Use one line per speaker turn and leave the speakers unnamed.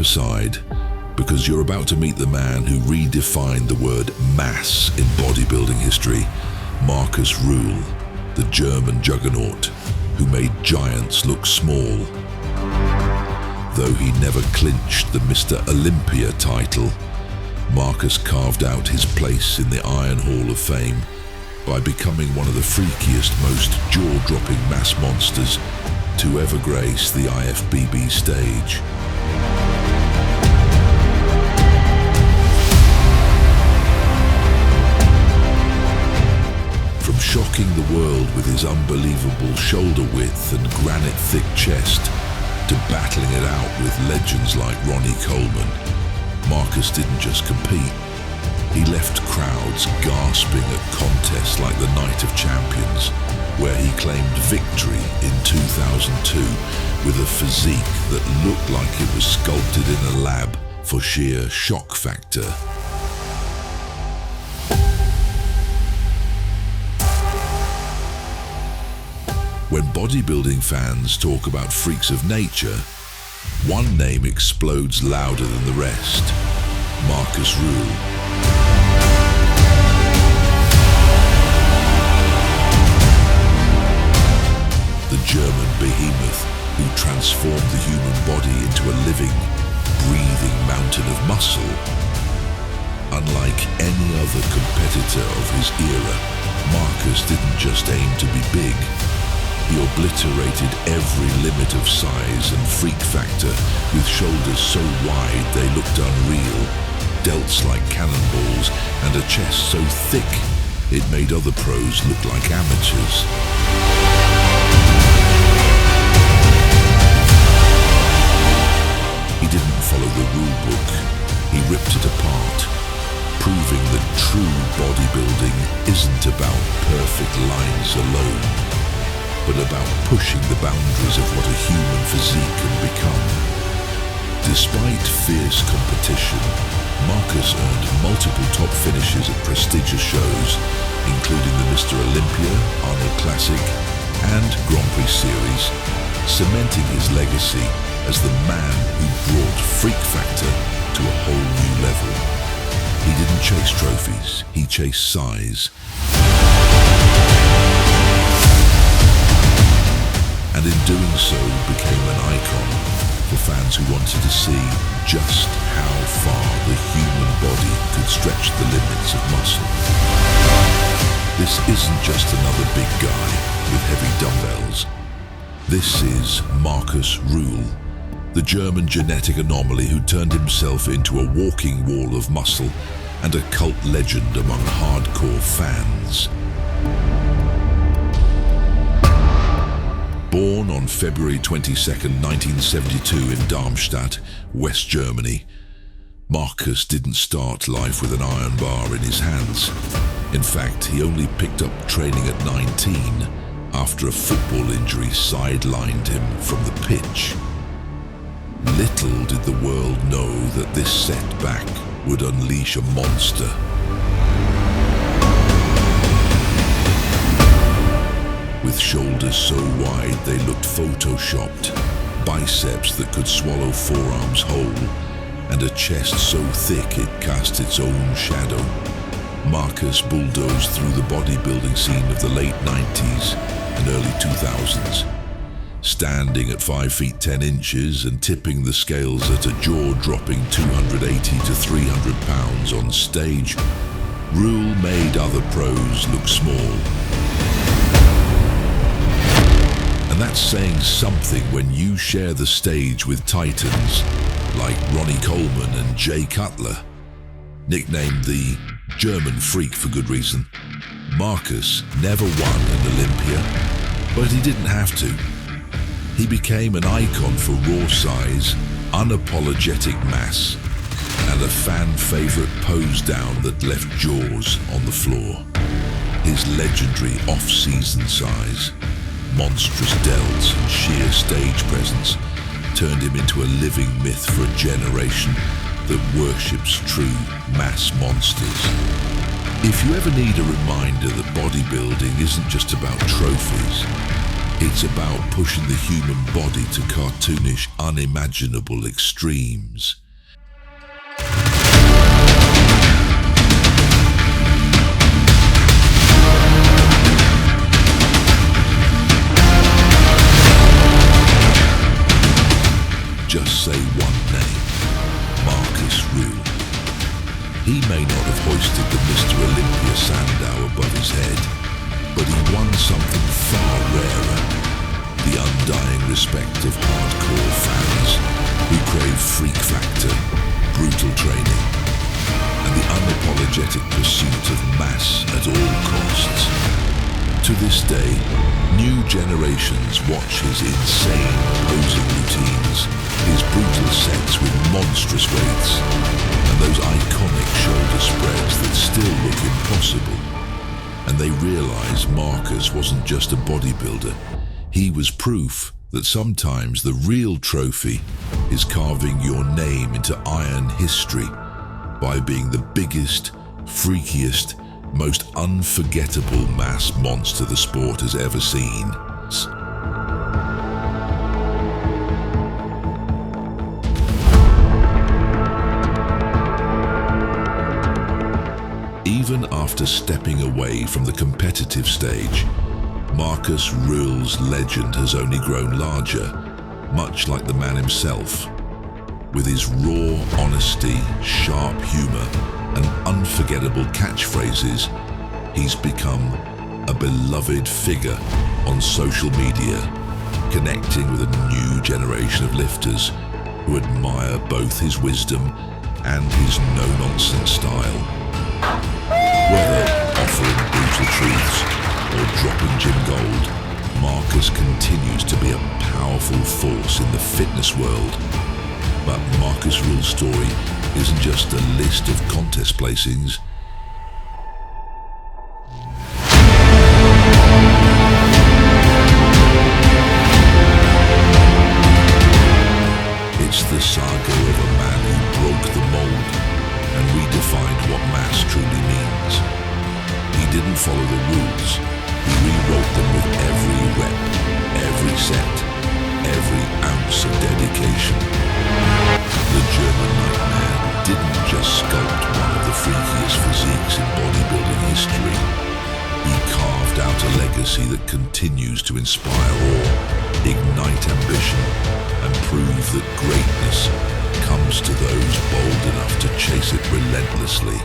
aside, because you're about to meet the man who redefined the word mass in bodybuilding history, Markus Rühl, the German juggernaut who made giants look small. Though he never clinched the Mr. Olympia title, Markus carved out his place in the Iron Hall of Fame by becoming one of the freakiest, most jaw-dropping mass monsters to ever grace the IFBB stage. From shocking the world with his unbelievable shoulder width and granite-thick chest, to battling it out with legends like Ronnie Coleman, Markus didn't just compete. He left crowds gasping at contests like the Night of Champions, where he claimed victory in 2002 with a physique that looked like it was sculpted in a lab for sheer shock factor. When bodybuilding fans talk about freaks of nature, one name explodes louder than the rest: Markus Ruhl. The German behemoth who transformed the human body into a living, breathing mountain of muscle. Unlike any other competitor of his era, Markus didn't just aim to be big. He obliterated every limit of size and freak factor with shoulders so wide they looked unreal, delts like cannonballs, and a chest so thick it made other pros look like amateurs. He didn't follow the rulebook, he ripped it apart, proving that true bodybuilding isn't about perfect lines alone, but about pushing the boundaries of what a human physique can become. Despite fierce competition, Markus earned multiple top finishes at prestigious shows, including the Mr. Olympia, Arnold Classic, and Grand Prix Series, cementing his legacy as the man who brought freak factor to a whole new level. He didn't chase trophies, he chased size. And in doing so became an icon for fans who wanted to see just how far the human body could stretch the limits of muscle. This isn't just another big guy with heavy dumbbells. This is Markus Rühl, the German genetic anomaly who turned himself into a walking wall of muscle and a cult legend among hardcore fans. Born on February 22, 1972 in Darmstadt, West Germany, Markus didn't start life with an iron bar in his hands. In fact, he only picked up training at 19 after a football injury sidelined him from the pitch. Little did the world know that this setback would unleash a monster. With shoulders so wide they looked photoshopped, biceps that could swallow forearms whole, and a chest so thick it cast its own shadow, Markus bulldozed through the bodybuilding scene of the late 90s and early 2000s. Standing at 5 feet 10 inches and tipping the scales at a jaw-dropping 280 to 300 pounds on stage, Rühl made other pros look small. And that's saying something when you share the stage with titans like Ronnie Coleman and Jay Cutler. Nicknamed the German Freak for good reason, Markus never won an Olympia, but he didn't have to. He became an icon for raw size, unapologetic mass, and a fan-favorite pose down that left jaws on the floor. His legendary off-season size, monstrous delts and sheer stage presence turned him into a living myth for a generation that worships true mass monsters. If you ever need a reminder that bodybuilding isn't just about trophies, It's about pushing the human body to cartoonish, unimaginable extremes. Just say one name, Markus Rühl. He may not have hoisted the Mr. Olympia sandow above his head, but he won something far rarer, the undying respect of hardcore fans who crave freak factor, brutal training, and the unapologetic pursuit of mass at all costs. To this day, new generations watch his insane posing routines, his brutal sets with monstrous weights, and those iconic shoulder spreads that still look impossible. And they realize Markus wasn't just a bodybuilder. He was proof that sometimes the real trophy is carving your name into iron history by being the biggest, freakiest, most unforgettable mass monster the sport has ever seen. Even after stepping away from the competitive stage, Markus Rühl's legend has only grown larger, much like the man himself. With his raw honesty, sharp humor, and unforgettable catchphrases, he's become a beloved figure on social media, connecting with a new generation of lifters who admire both his wisdom and his no-nonsense style. Whether offering brutal truths or dropping gym gold, Markus continues to be a powerful force in the fitness world. But Markus Ruhl's story isn't just a list of contest placings. It's the saga of a man who broke the mold and redefined what mass truly means. He didn't follow the rules. He rewrote them with every rep, every set, every ounce of dedication. The German nightmare didn't just sculpt one of the freakiest physiques in bodybuilding history. He carved out a legacy that continues to inspire awe, ignite ambition, and prove that greatness comes to those bold enough to chase it relentlessly.